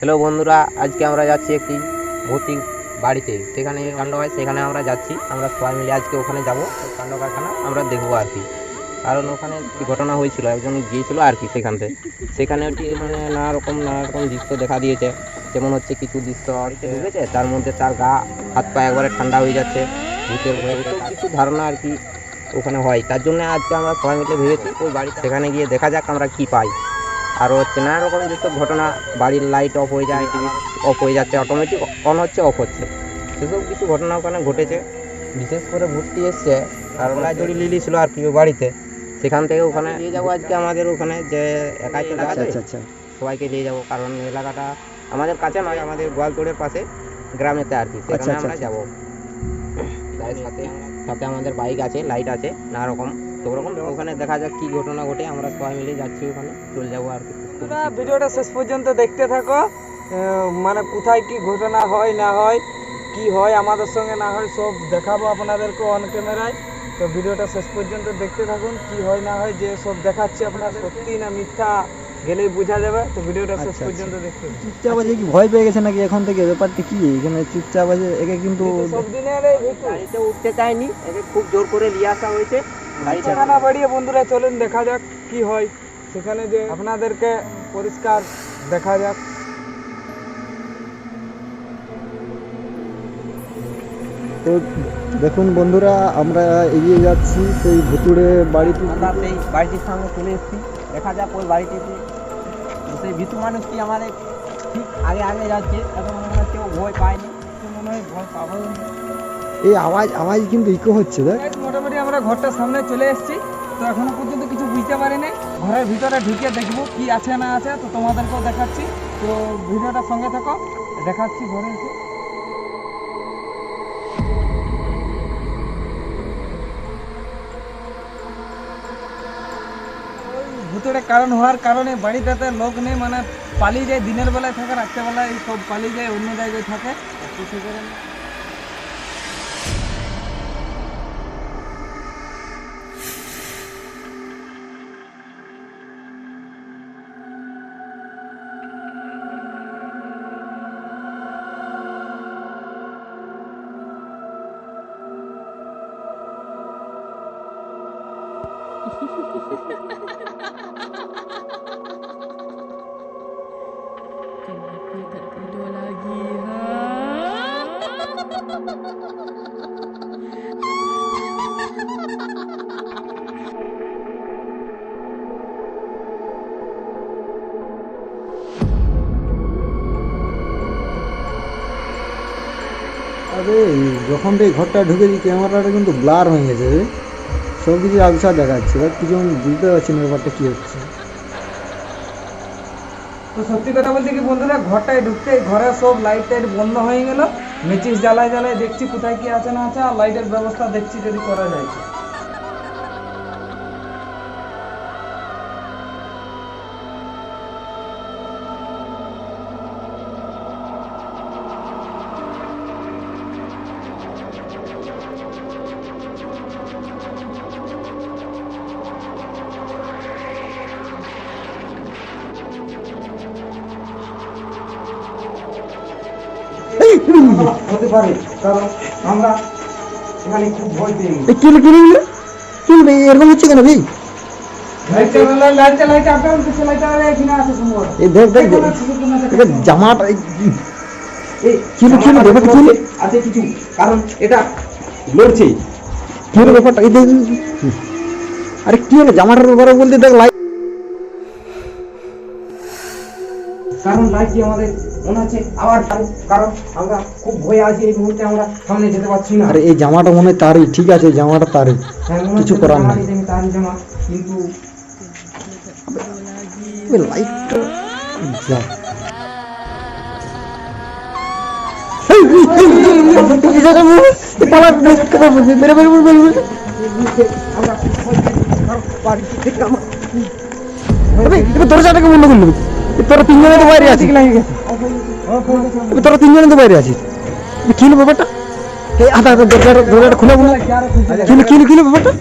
Hello বন্ধুরা, আজকে আমরা যাচ্ছি একটি ভৌতিক বাড়িতে, সেখানে কাণ্ড হয়, সেখানে আমরা যাচ্ছি। আমরা সবাই মিলে আজকে ওখানে যাব, কাণ্ড কারখানা আমরা দেখবো আর কি। কারণ ওখানে একটি ঘটনা হয়েছিল, একজন গিয়েছিল আর কি সেখানে একটি নানা রকম দৃশ্য দেখা দিয়েছে। যেমন হচ্ছে কিছু দৃশ্য ঢুকেছে, তার মধ্যে তার গা হাত পা একবারে ঠান্ডা হয়ে যাচ্ছে, ভূতের ভয়ে কিছু ধারণা আর কি ওখানে হয়। তার জন্য আজকে আমরা সবাই মিলে ভেবেছি ওই বাড়িতে সেখানে গিয়ে দেখা যাক আমরা কি পাই। আর হচ্ছে নানা রকম যেসব ঘটনা, বাড়ির লাইট অফ হয়ে যায়, টিভি অফ হয়ে যাচ্ছে, অটোমেটিক অন হচ্ছে অফ হচ্ছে, সেসব কিছু ঘটনা ওখানে ঘটেছে। বিশেষ করে ভর্তি এসছে কারণ জড়ি লিলি ছিল আর কি ওই বাড়িতে, সেখান থেকে ওখানে নিয়ে যাবো আজকে। আমাদের ওখানে যে একাই এলাকা, সবাইকে নিয়ে যাবো, কারণ এলাকাটা আমাদের কাছে নয়, আমাদের গোয়ালতোড়ের পাশে গ্রামেতে আর কি, সেখানে আমরা যাবো। তাই সাথে আমাদের বাইক আছে, লাইট আছে, নানা রকম সব রকম। ওখানে দেখা যাক কি ঘটনা ঘটে, আমরা সবাই মিলে যাচ্ছি, ওখানে চলে যাবো আর কি। ভিডিওটা শেষ পর্যন্ত দেখতে থাকো, মানে কোথায় কি ঘটনা হয় না হয়, কি হয় আমাদের সঙ্গে না হয়, সব দেখাবো আপনাদেরকে অন ক্যামেরায়। তো ভিডিওটা শেষ পর্যন্ত দেখতে থাকুন, কি হয় না হয়, যে সব দেখাচ্ছি আপনার সত্যি না মিথ্যা গেলেই বোঝা যাবে। তো ভিডিওটা শেষ পর্যন্ত দেখতে থাকুন। চুপচাপ আছে কি ভয় পেয়ে গেছে নাকি এখন থেকে? ব্যাপারটা কি এখানে চুপচাপ আছে একে, কিন্তু সব দিনের গাড়িতে উঠতে চায়নি, একে খুব জোর করে নিয়ে আসা হয়েছে। না বাড়িয়ে বন্ধুরা চলুন দেখা যাক কি হয় সেখানে, যে আপনাদেরকে পরিষ্কার দেখা যাক। তো দেখুন বন্ধুরা, আমরা এগিয়ে যাচ্ছি সেই ভুতুড়ে বাড়িটি। আমরা সেই বাড়িটির সামনে চলে এসেছি, দেখা যাক ওই বাড়িটিতে সেই ভীতু মানুষটি আমাদের ঠিক আগে আগে যাচ্ছে। এখন মনে হয় কেউ ভয় পায়নি, মনে হয় ভয় পাবো। এই আওয়াজ কিন্তু ইকো হচ্ছে। দেখ মোটামুটি আমরা ঘরটার সামনে চলে এসেছি, তো এখনো পর্যন্ত কিছু বুঝতে পারিনি। ঘরের ভিতরে ঢুকে দেখবো কি আছে না আছে, তো তোমাদেরকেও দেখাচ্ছি। তো ভিডিওটার সঙ্গে থাকো, দেখাচ্ছি ঘরে এসে। ভূতের কারণ হওয়ার কারণে বাড়িটাতে লোক নেই, মানে পালিয়ে যায়, দিনের বেলায় থাকে, রাত্রেবেলায় সব পালিয়ে যায়, অন্য জায়গায় থাকে। Kenapa tak tidur lagi, ha? আরে যখন থেকে ঘরটা ঢুকেছি ক্যামেরাটা কিন্তু ব্লার হয়ে গেছে, সব কিছু আবছা দেখাচ্ছে, কিছু আমি বুঝতে পারছি না ব্যাপারটা কি হচ্ছে। তো সত্যি কথা বলতে কি বন্ধুরা, ঘরটায় ঢুকতে ঘরে সব লাইট টাইট বন্ধ হয়ে গেল। মেচিস জ্বালায় দেখছি কোথায় কি আছে না আছে, আর লাইটের ব্যবস্থা দেখছি যদি করা যায়। হতে পারে, কারণ আমরা এখানে খুব ভয় পেয়ে গেছি। এরকম হচ্ছে কেন ভাই? জামাটা আছে কিছু কারণ এটা লড়ছে। কি হলো ব্যাপারটা? আরে কি হলো জামাটার ব্যাপারে বলতে? দেখ লাইট, কারণ লাইটটি আমাদের মনে হচ্ছে আবার, কারণ আমরা খুব ভয়ে আছি, এই মুহূর্তে আমরা সামনে যেতে পারছি না। আরে এই জামাটা মনে হয় তারই, ঠিক আছে জামাটা তারই, কিছু করার নাই। জামা কিন্তু লাইটটা দরজাটাকে বন্ধ করলো। তোরা তিনজনে তো বাইরে আছিস, তোরা তিনজনে তো বাইরে আছিস, কি হলো ব্যাপারটা? এই আধা দরজাটা খুলে বলো, কি হলো ব্যাপারটা?